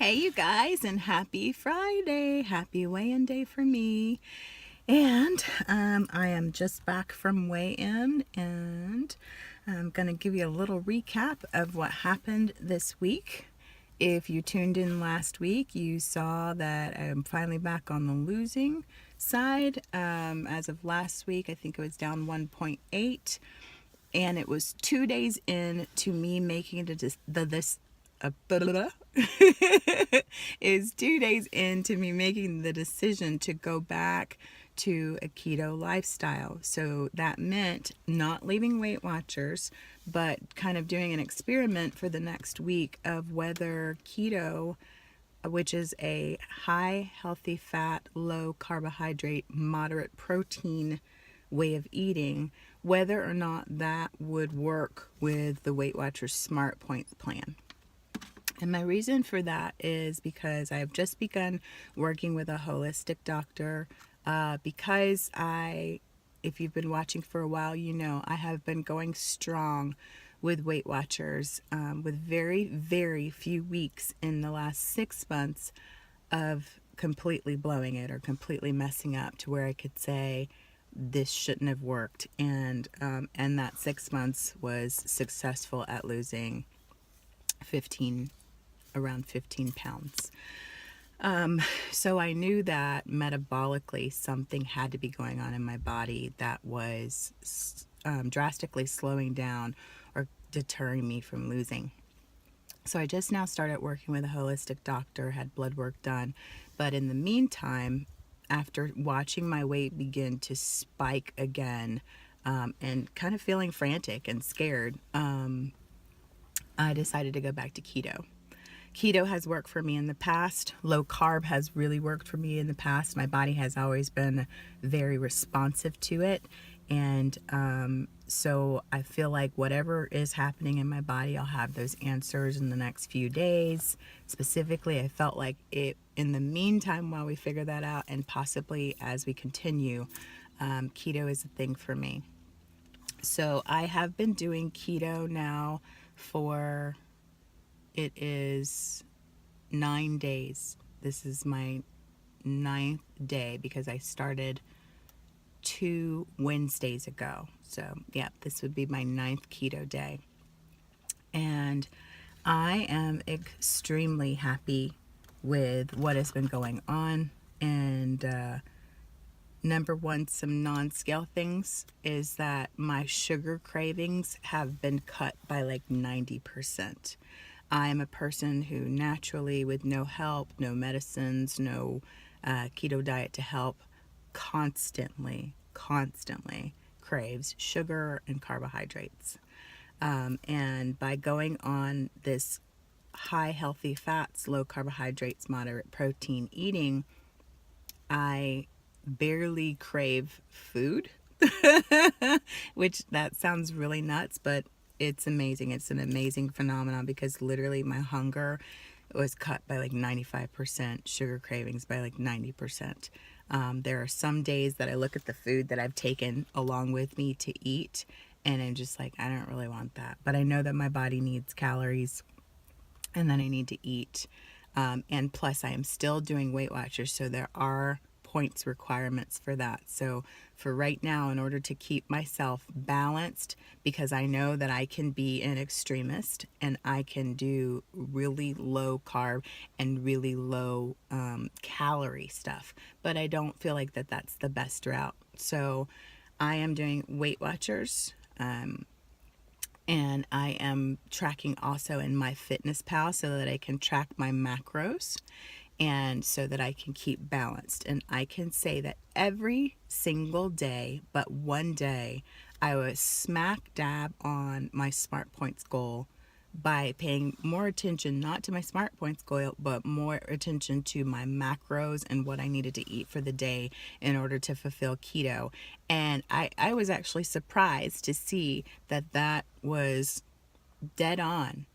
Hey, you guys, and happy Friday. Happy weigh-in day for me. And I am just back from weigh-in, and I'm going to give you a little recap of what happened this week. If you tuned in last week, you saw that I'm finally back on the losing side. As of last week, I think it was down 1.8. And it was 2 days in to me making is 2 days into me making the decision to go back to a keto lifestyle. So that meant not leaving Weight Watchers, but kind of doing an experiment for the next week of whether keto, which is a high healthy fat, low carbohydrate, moderate protein way of eating, whether or not that would work with the Weight Watchers Smart Points plan. And my reason for that is because I have just begun working with a holistic doctor. Because if you've been watching for a while, you know I have been going strong with Weight Watchers, with very, very few weeks in the last 6 months of completely blowing it or completely messing up to where I could say this shouldn't have worked. And that 6 months was successful at losing around 15 pounds. So I knew that metabolically something had to be going on in my body that was drastically slowing down or deterring me from losing. So I just now started working with a holistic doctor, had blood work done. But in the meantime, after watching my weight begin to spike again, and kind of feeling frantic and scared, I decided to go back to keto. Keto has worked for me in the past. Low carb has really worked for me in the past. My body has always been very responsive to it. And so I feel like whatever is happening in my body, I'll have those answers in the next few days. Specifically, I felt like it in the meantime while we figure that out, and possibly as we continue, keto is a thing for me. So I have been doing keto now for, it is 9 days. This is my 9th day because I started 2 Wednesdays ago. So yeah, this would be my 9th keto day. And I am extremely happy with what has been going on. And number one, some non-scale things is that my sugar cravings have been cut by like 90%. I'm a person who naturally, with no help, no medicines, no keto diet to help, constantly craves sugar and carbohydrates. And by going on this high healthy fats, low carbohydrates, moderate protein eating, I barely crave food, which that sounds really nuts, but it's amazing. It's an amazing phenomenon because literally my hunger was cut by like 95%, sugar cravings by like 90%. There are some days that I look at the food that I've taken along with me to eat, and I'm just like, I don't really want that. But I know that my body needs calories and then I need to eat. And plus, I am still doing Weight Watchers, so there are points requirements for that. So for right now, in order to keep myself balanced, because I know that I can be an extremist and I can do really low carb and really low calorie stuff, but I don't feel like that's the best route. So I am doing Weight Watchers. And I am tracking also in MyFitnessPal so that I can track my macros and so that I can keep balanced. And I can say that every single day but one day, I was smack dab on my Smart Points goal by paying more attention, not to my Smart Points goal, but more attention to my macros and what I needed to eat for the day in order to fulfill keto. And I was actually surprised to see that was dead on,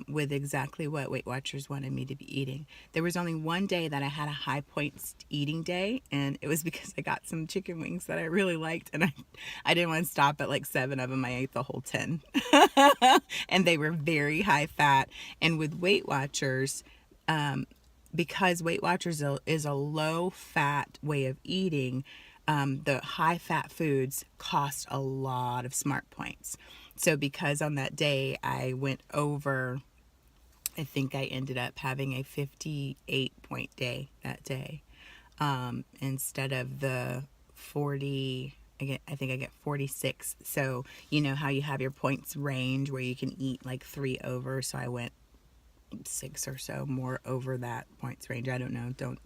with exactly what Weight Watchers wanted me to be eating. There was only one day that I had a high points eating day, and it was because I got some chicken wings that I really liked, and I didn't want to stop at like 7 of them. I ate the whole 10. And they were very high fat. And with Weight Watchers, because Weight Watchers is a low fat way of eating, the high fat foods cost a lot of smart points. So because on that day I went over, I think I ended up having a 58-point day that day, instead of the 40. I think I get 46. So you know how you have your points range where you can eat like 3 over. So I went 6 or so more over that points range. I don't know. Don't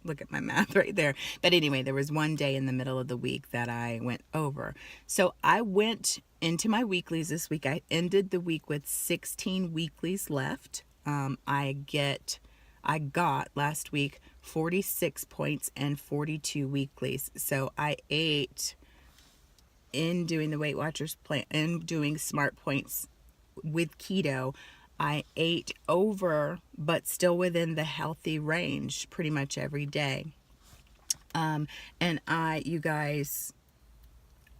look at my math right there. But anyway, there was one day in the middle of the week that I went over. So I went into my weeklies this week. I ended the week with 16 weeklies left. I got last week 46 points and 42 weeklies. So I ate, in doing the Weight Watchers plan and doing smart points with keto, I ate over, but still within the healthy range pretty much every day. And you guys,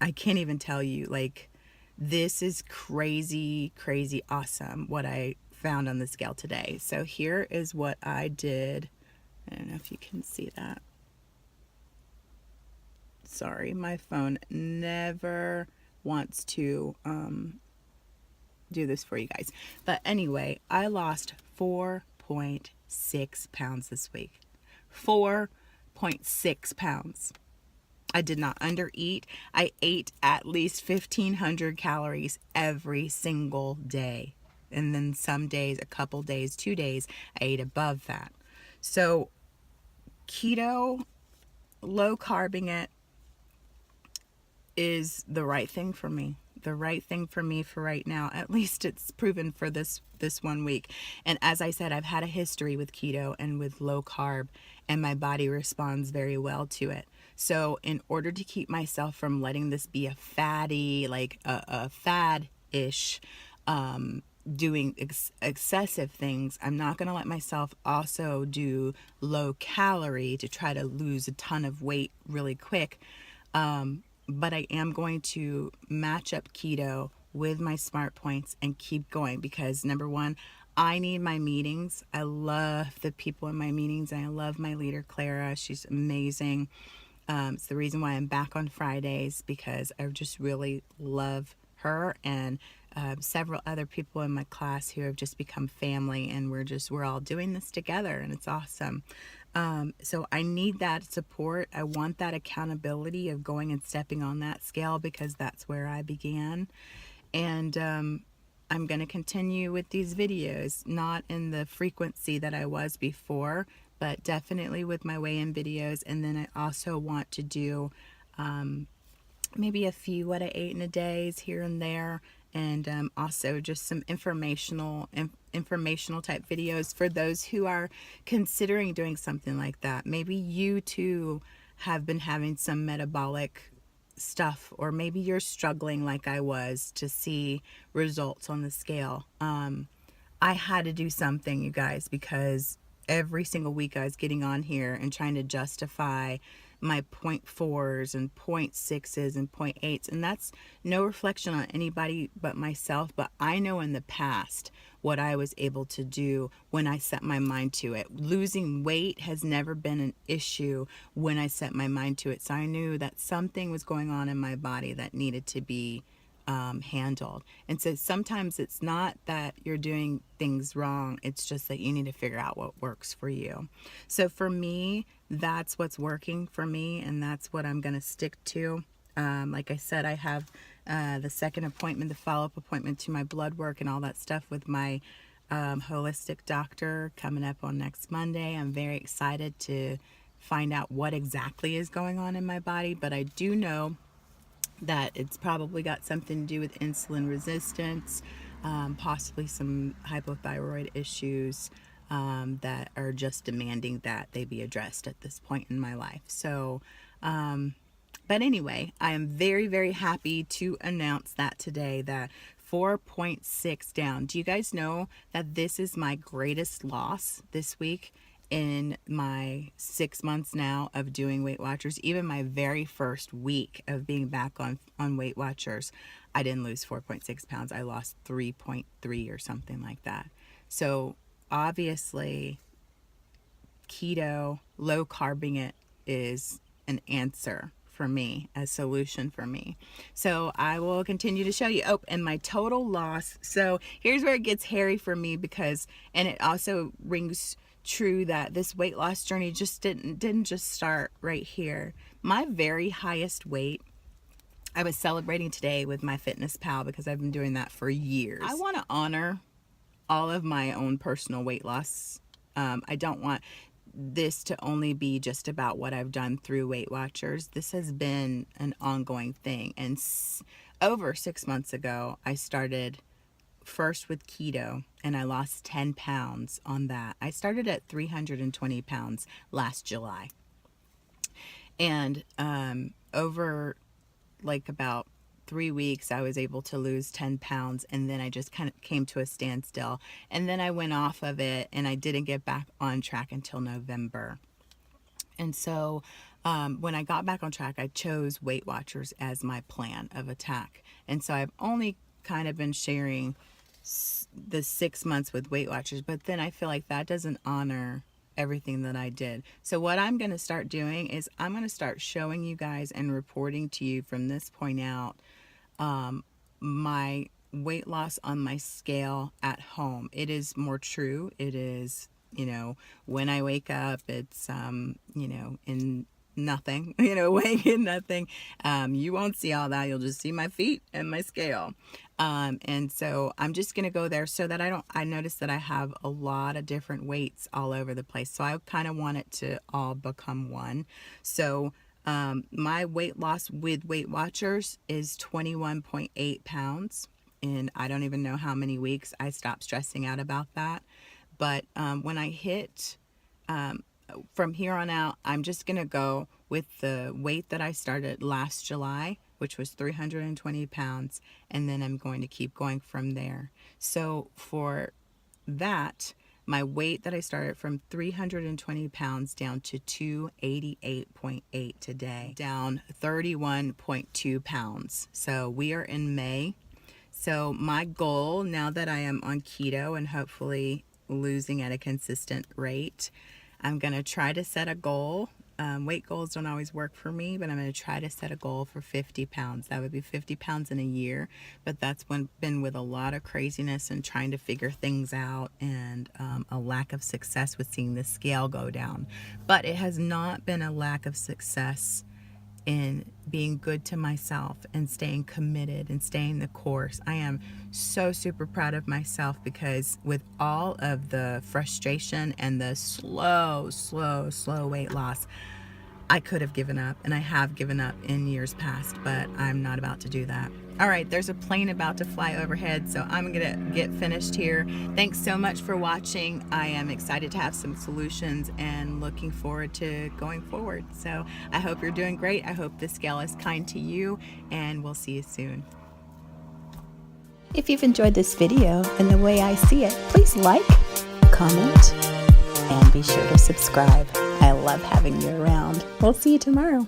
I can't even tell you, like, this is crazy, crazy awesome what I found on the scale today. So here is what I did. I don't know if you can see that. Sorry, my phone never wants to do this for you guys. But anyway, I lost 4.6 pounds this week. 4.6 pounds. I did not undereat. I ate at least 1,500 calories every single day. And then some days, a couple days, 2 days, I ate above that. So keto, low carbing it, is the right thing for me. The right thing for me for right now. At least it's proven for this 1 week. And as I said, I've had a history with keto and with low carb, and my body responds very well to it. So in order to keep myself from letting this be a fatty, like a fad-ish, doing excessive things, I'm not going to let myself also do low calorie to try to lose a ton of weight really quick. But I am going to match up keto with my smart points and keep going, because number one, I need my meetings. I love the people in my meetings, and I love my leader, Clara. She's amazing. It's the reason why I'm back on Fridays, because I just really love her, and several other people in my class who have just become family, and we're all doing this together, and it's awesome. So I need that support. I want that accountability of going and stepping on that scale, because that's where I began. And I'm going to continue with these videos, not in the frequency that I was before, but definitely with my weigh-in videos. And then I also want to do maybe a few what I ate in a days here and there, and also just some informational type videos for those who are considering doing something like that. Maybe you too have been having some metabolic stuff, or maybe you're struggling like I was to see results on the scale. I had to do something, you guys, because every single week I was getting on here and trying to justify my 0.4s and 0.6s and 0.8s, and that's no reflection on anybody but myself. But I know in the past what I was able to do when I set my mind to it. Losing weight has never been an issue when I set my mind to it. So I knew that something was going on in my body that needed to be handled. And so sometimes it's not that you're doing things wrong, it's just that you need to figure out what works for you. So for me, that's what's working for me, and that's what I'm going to stick to. Like I said, I have the second appointment, the follow-up appointment to my blood work and all that stuff with my holistic doctor coming up on next Monday. I'm very excited to find out what exactly is going on in my body, but I do know that it's probably got something to do with insulin resistance, possibly some hypothyroid issues that are just demanding that they be addressed at this point in my life. So, but anyway, I am very, very happy to announce that today, that 4.6 down. Do you guys know that this is my greatest loss this week? In my 6 months now of doing Weight Watchers, even my very first week of being back on Weight Watchers, I didn't lose 4.6 pounds. I lost 3.3 or something like that. So obviously keto, low carbing it is an answer for me, a solution for me. So I will continue to show you. Oh, and my total loss. So here's where it gets hairy for me, because, and it also rings true that this weight loss journey just didn't just start right here. My very highest weight, I was celebrating today with my fitness pal because I've been doing that for years. I want to honor all of my own personal weight loss. I don't want this to only be just about what I've done through Weight Watchers. This has been an ongoing thing. And over 6 months ago, I started first with keto, and I lost 10 pounds on that. I started at 320 pounds last July. And over like about 3 weeks, I was able to lose 10 pounds, and then I just kind of came to a standstill. And then I went off of it, and I didn't get back on track until November. And so when I got back on track, I chose Weight Watchers as my plan of attack. And so I've only kind of been sharing the 6 months with Weight Watchers, but then I feel like that doesn't honor everything that I did. So what I'm going to start doing is I'm going to start showing you guys and reporting to you from this point out my weight loss on my scale at home. It is more true. It is, when I wake up, it's, in nothing, weighing in nothing. You won't see all that. You'll just see my feet and my scale. And so I'm just going to go there so that I notice that I have a lot of different weights all over the place. So I kind of want it to all become one. So my weight loss with Weight Watchers is 21.8 pounds. And I don't even know how many weeks. I stopped stressing out about that. But when I hit, from here on out, I'm just going to go with the weight that I started last July, which was 320 pounds. And then I'm going to keep going from there. So for that, my weight that I started from 320 pounds down to 288.8 today, down 31.2 pounds. So we are in May. So my goal, now that I am on keto and hopefully losing at a consistent rate, I'm going to try to set a goal. Weight goals don't always work for me, but I'm going to try to set a goal for 50 pounds. That would be 50 pounds in a year, but that's been with a lot of craziness and trying to figure things out, and a lack of success with seeing the scale go down. But it has not been a lack of success in being good to myself and staying committed and staying the course. I am so super proud of myself, because with all of the frustration and the slow weight loss, I could have given up, and I have given up in years past, but I'm not about to do that. All right, there's a plane about to fly overhead, so I'm gonna get finished here. Thanks so much for watching. I am excited to have some solutions and looking forward to going forward. So I hope you're doing great. I hope the scale is kind to you, and we'll see you soon. If you've enjoyed this video and the way I see it, please like, comment, and be sure to subscribe. I love having you around. We'll see you tomorrow.